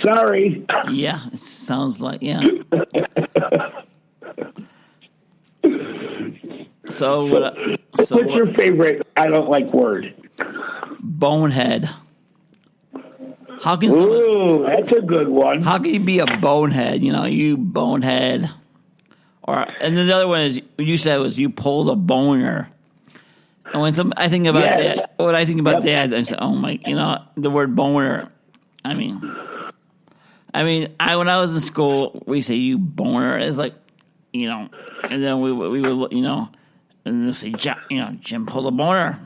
Sorry. Yeah, it sounds like, yeah. What's your favorite I don't like word? Bonehead. How can Ooh, that's a good one. How can you be a bonehead? You bonehead. And then the other one is you said was you pulled a boner. And when I think about that, when I think about that, I say, oh my, the word boner. I mean, when I was in school, we say you boner. It's like, and then we would, and then say, Jim pulled a boner.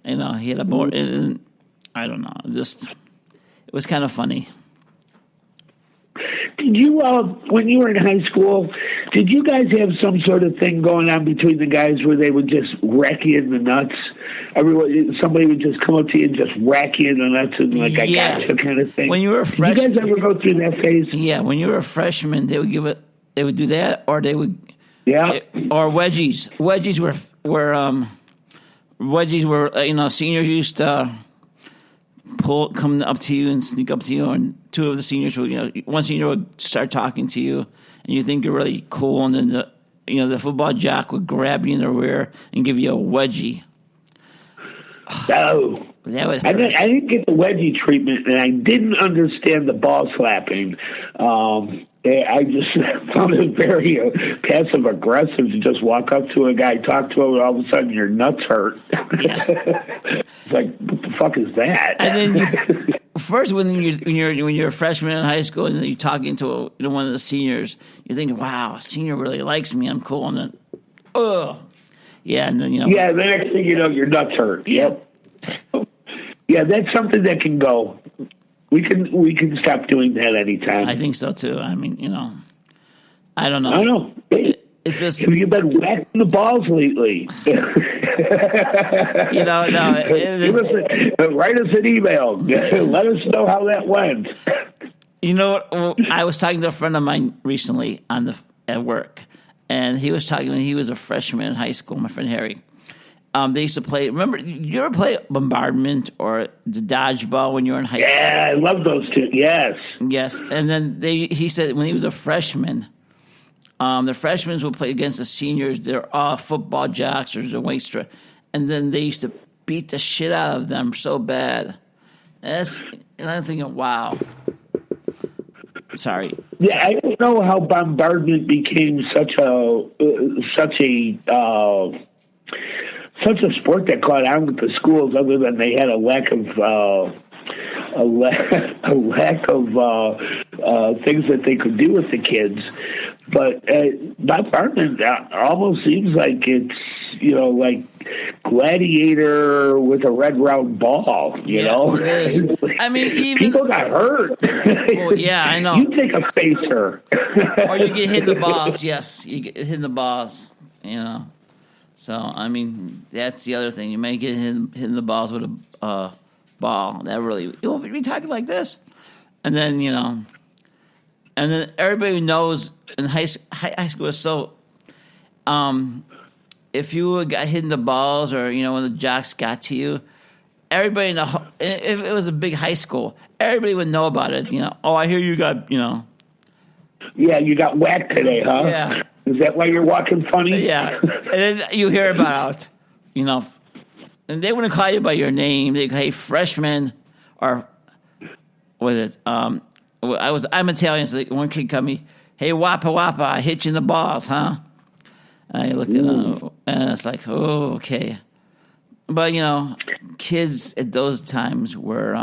He had a boner. And I don't know, it was kind of funny. Did you, when you were in high school, did you guys have some sort of thing going on between the guys where they would just whack you in the nuts? Somebody would just come up to you and just whack you in the nuts and I gotcha kind of thing. When you were a freshman, did you guys ever go through that phase? Yeah, when you were a freshman, they would do that, or they would, or wedgies. Wedgies were seniors used to come up to you and sneak up to you, and two of the seniors would, one senior would start talking to you, and you think you're really cool, and then the football jock would grab you in the rear and give you a wedgie. No. I didn't get the wedgie treatment, and I didn't understand the ball slapping. I just found it very passive aggressive to just walk up to a guy, talk to him, and all of a sudden your nuts hurt. Yeah. It's like, what the fuck is that? And then first, when you're a freshman in high school, and then you're talking to one of the seniors, you're thinking, "Wow, a senior really likes me. I'm cool." And then, and then the next thing you know, your nuts hurt. Yeah. Yep. Yeah, that's something that can go. We can stop doing that anytime. I think so too. I mean, I don't know. I know. It's just, have you been whacking the balls lately? No. Write us an email. Let us know how that went. I was talking to a friend of mine recently at work, and he was talking when he was a freshman in high school. My friend Harry. They used to play. Remember, you ever play bombardment or the dodgeball when you were in high school? Yeah, I love those two. Yes. Yes, and then he said when he was a freshman, the freshmen would play against the seniors. They're all football jocks or the wastrel, and then they used to beat the shit out of them so bad. And I'm thinking, wow. Sorry. Yeah, I don't know how bombardment became such a sport that caught on with the schools, other than they had a lack of things that they could do with the kids. But bombardment almost seems like it's like Gladiator with a red round ball. You know, it is. I mean, even people got hurt. Well, yeah, I know. You take a facer, or you get hit in the balls. Yes, you get hit in the balls. So, I mean, that's the other thing. You may get hit in the balls with a ball. That really, you won't be talking like this. And then, and then everybody knows in high school. So, if you got hit in the balls or, when the jocks got to you, everybody if it was a big high school, everybody would know about it. Oh, I hear you got, Yeah, you got whacked today, huh? Yeah. Is that why you're walking funny? Yeah. And then you hear about, and they wouldn't call you by your name. They go, hey, freshman, or what is it? I'm Italian, so one kid called me, hey, wappa wappa, I hit you in the balls, huh? I looked at him, and it's like, oh, okay. But, kids at those times were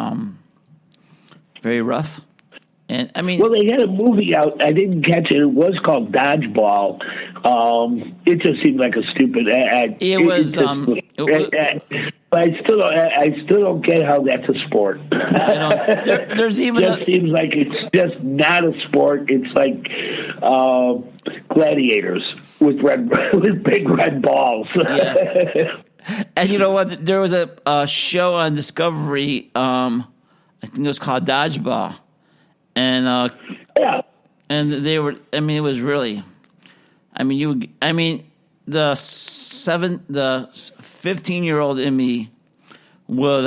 very rough. And I mean, well, they had a movie out. I didn't catch it. It was called Dodgeball. It just seemed like a stupid ad. But I still don't get how that's a sport. There's even it just seems like it's just not a sport. It's like gladiators with big red balls. Yeah. And you know what? There was a show on Discovery. I think it was called Dodgeball. And and they were. I mean, it was really. I mean, the 15-year-old in me would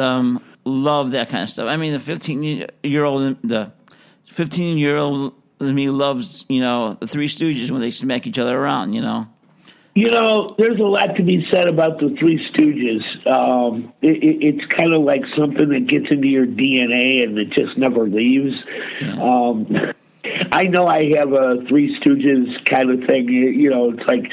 love that kind of stuff. I mean, the 15-year-old, the 15-year-old me loves, the Three Stooges when they smack each other around, There's a lot to be said about the Three Stooges. It's kind of like something that gets into your DNA and it just never leaves. Yeah. I know I have a Three Stooges kind of thing. It's like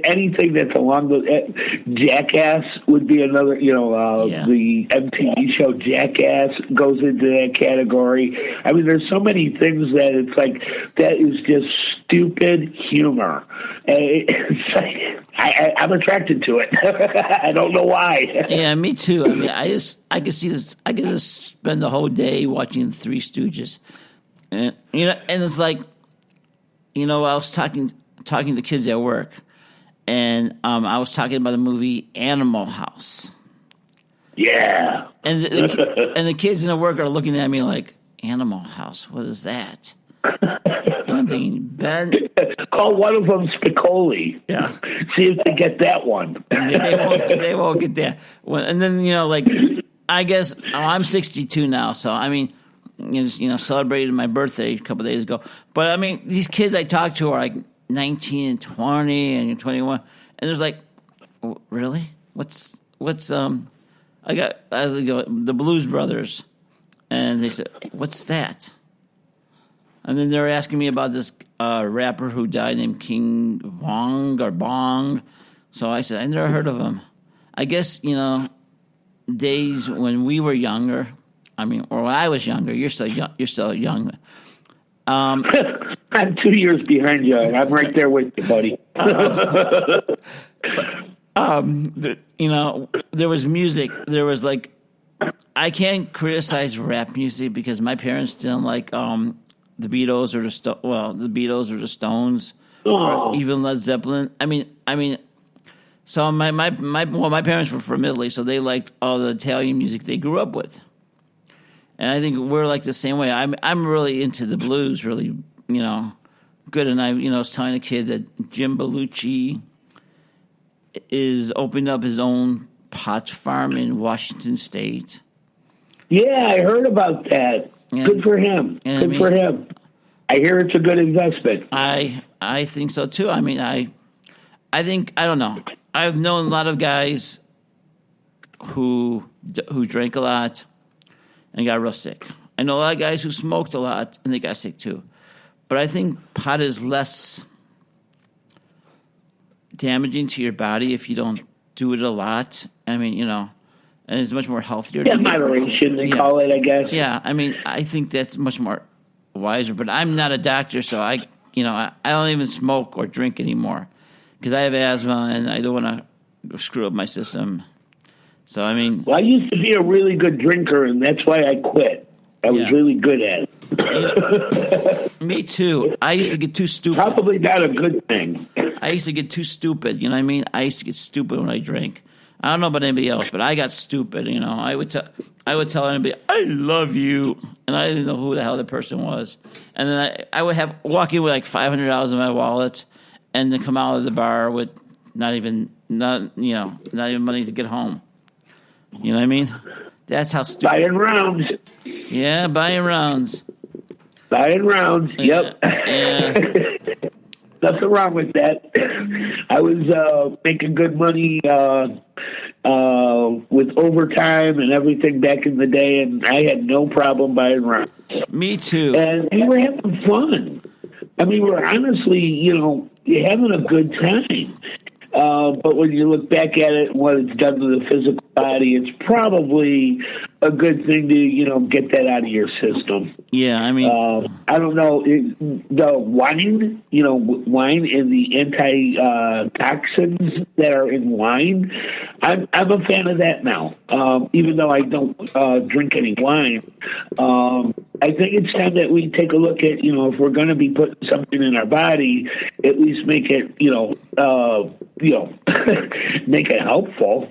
anything that's along the Jackass would be another. The MTV show Jackass goes into that category. I mean, there's so many things that it's like that is just stupid humor. It's like, I'm attracted to it. I don't know why. Yeah, me too. I mean, I could see this. I could just spend the whole day watching the Three Stooges. And and it's like, I was talking to kids at work, and I was talking about the movie Animal House. Yeah, and the kids in the work are looking at me like, Animal House, what is that? And I'm thinking, Ben, call one of them Spicoli. Yeah, see if they get that one. They won't get that. And then I guess I'm 62 now, so I mean. Celebrated my birthday a couple of days ago. But I mean, these kids I talk to are like 19 and 20 and 21, and there's like, really? What's I go the Blues Brothers, and they said, what's that? And then they're asking me about this rapper who died named King Vong or Bong. So I said, I never heard of him. I guess days when we were younger. I mean, or when I was younger, you're still young. I'm 2 years behind you. I'm right there with you, buddy. There was music. There was like, I can't criticize rap music because my parents didn't like the Beatles or the Beatles or the Stones, or even Led Zeppelin. I mean. So my parents were from Italy, so they liked all the Italian music they grew up with. And I think we're like the same way. I'm really into the blues, really, good. And I was telling a kid that Jim Belushi is opening up his own pot farm in Washington State. Yeah, I heard about that. Good for him. Good for him. I hear it's a good investment. I think so too. I mean, I think, I don't know. I've known a lot of guys who drank a lot and got real sick. I know a lot of guys who smoked a lot and they got sick too. But I think pot is less damaging to your body if you don't do it a lot. I mean, and it's much more healthier. Yeah, moderation, they call it, I guess. Yeah, I mean, I think that's much more wiser. But I'm not a doctor, so I don't even smoke or drink anymore because I have asthma and I don't want to screw up my system. So, I mean... Well, I used to be a really good drinker, and that's why I quit. I was really good at it. Me too. I used to get too stupid. Probably not a good thing. I used to get too stupid, you know what I mean? I used to get stupid when I drank. I don't know about anybody else, but I got stupid, I would tell anybody, I love you, and I didn't know who the hell the person was. And then I would walk in with like $500 in my wallet, and then come out of the bar with not even money to get home. You know what I mean? That's how stupid. Buying rounds. Yeah, buying rounds. Buying rounds. Yep. Yeah. Nothing wrong with that. I was making good money with overtime and everything back in the day, and I had no problem buying rounds. Me too. And we were having fun. I mean, we're honestly, having a good time. But when you look back at it and what it's done to the physical body, it's probably a good thing to, get that out of your system. Yeah, I mean... I don't know. The wine, wine and the anti-toxins that are in wine, I'm a fan of that now. Even though I don't drink any wine, I think it's time that we take a look at, if we're going to be putting something in our body, at least make it, make it helpful,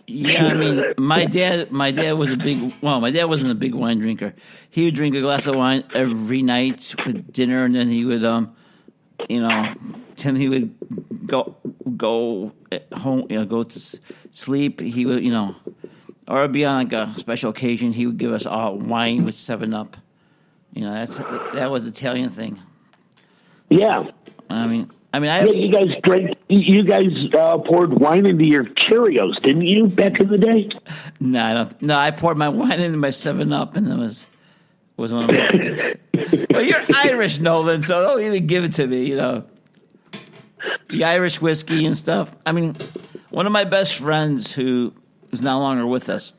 Yeah, I mean, my dad wasn't a big wine drinker. He would drink a glass of wine every night with dinner, and then he would, then he would go home, go to sleep. He would, or it'd be on like a special occasion. He would give us all wine with 7-Up, You know, that was an Italian thing. Yeah. You guys drank. You guys poured wine into your Cheerios, didn't you, back in the day? No, I don't. No, I poured my wine into my 7-Up, and it was one of my. Well, you're Irish, Nolan, so don't even give it to me. You know, the Irish whiskey and stuff. I mean, one of my best friends who is no longer with us.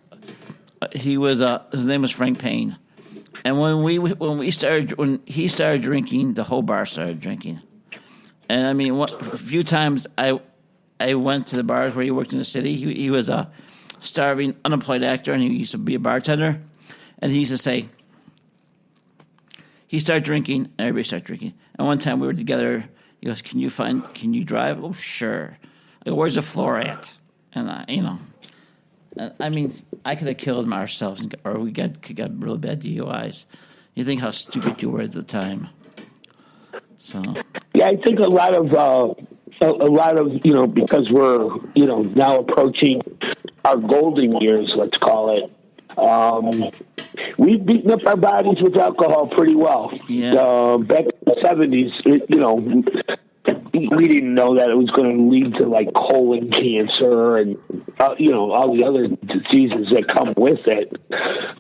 His name was Frank Payne, and when he started drinking, the whole bar started drinking. And I mean, a few times I went to the bars where he worked in the city. He was a starving, unemployed actor, and he used to be a bartender. And he used to say, he started drinking, and everybody started drinking. And one time we were together. He goes, "Can you drive?" "Oh, sure." I go, "Where's the floor at?" And I mean, I could have killed him ourselves, or we got really bad DUIs. You think how stupid you were at the time. So yeah, I think a lot of because we're now approaching our golden years, let's call it. We've beaten up our bodies with alcohol pretty well. Yeah. Back in the 70s, we didn't know that it was going to lead to like colon cancer and all the other diseases that come with it,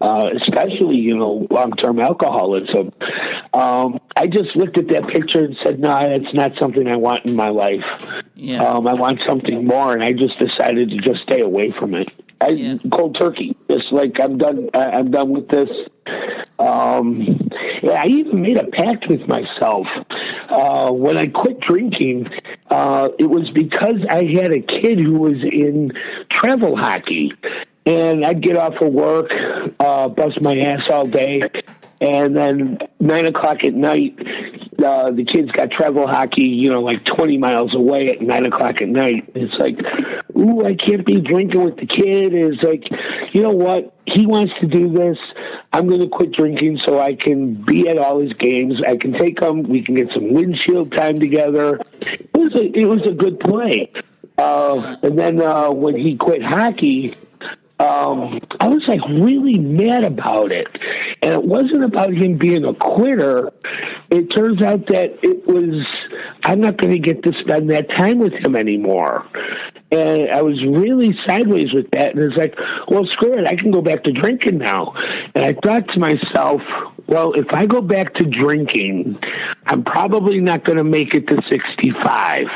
especially long-term alcoholism. I just looked at that picture and said, no, it's not something I want in my life. Yeah. I want something more, and I just decided to just stay away from it. Cold turkey. Just like I'm done. I'm done with this. I even made a pact with myself when I quit drinking. It was because I had a kid who was in travel hockey, and I'd get off of work, bust my ass all day, and then 9:00 at night, the kids got travel hockey, like 20 miles away at 9:00 at night. It's like, ooh, I can't be drinking with the kid. It's like, you know what? He wants to do this. I'm going to quit drinking so I can be at all his games. I can take him. We can get some windshield time together. It was a good play. And then when he quit hockey, I was like really mad about it. And it wasn't about him being a quitter. It turns out that it was, I'm not going to get to spend that time with him anymore. And I was really sideways with that. And it's like, well, screw it. I can go back to drinking now. And I thought to myself, well, if I go back to drinking, I'm probably not going to make it to 65.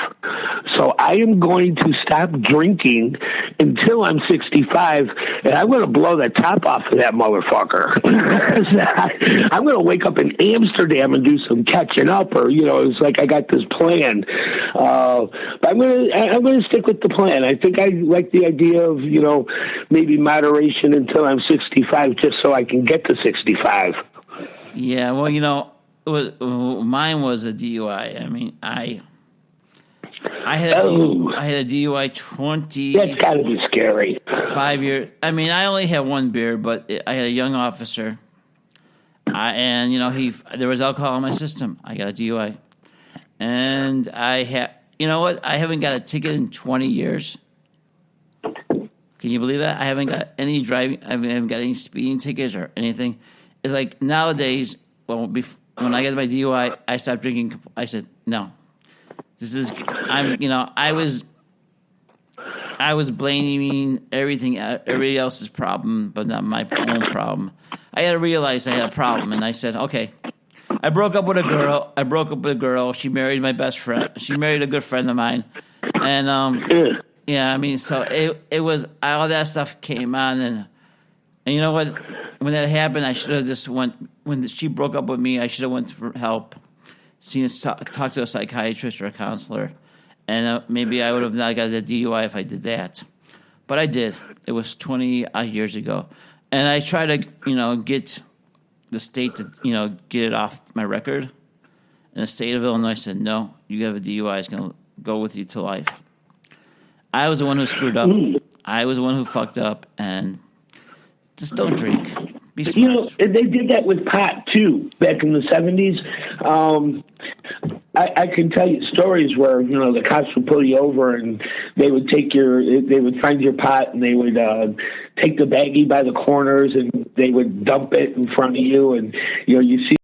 So I am going to stop drinking until I'm 65, and I'm going to blow the top off of that motherfucker. I'm going to wake up in Amsterdam and do some catching up, or it's like I got this plan. But I'm going to stick with the plan. I think I like the idea of maybe moderation until I'm 65, just so I can get to 65. Yeah, well, mine was a DUI. I mean, I had a DUI 20. That's got to be scary. 5 years. I mean, I only had one beer, but I had a young officer, and there was alcohol in my system. I got a DUI, and I had. You know what? I haven't got a ticket in 20 years. Can you believe that? I haven't got any driving. I haven't got any speeding tickets or anything. It's like nowadays. Well, when I got my DUI, I stopped drinking. I said no. This is. I was blaming everybody else's problem, but not my own problem. I had to realize I had a problem, and I said, okay. I broke up with a girl. She married my best friend. She married a good friend of mine, and yeah. I mean, so it was all that stuff came on, and you know what? When that happened, I should have just went. When she broke up with me, I should have went for help, talked to a psychiatrist or a counselor, and maybe I would have not got a DUI if I did that. But I did. It was 20 years ago, and I tried to get the state to get it off my record. And the state of Illinois said, no, you have a DUI. It's going to go with you to life. I was the one who screwed up. I was the one who fucked up, and just don't drink. Be smart. They did that with pot too back in the 70s. I can tell you stories where the cops would pull you over and they would find your pot and they would take the baggie by the corners and they would dump it in front of you, and you see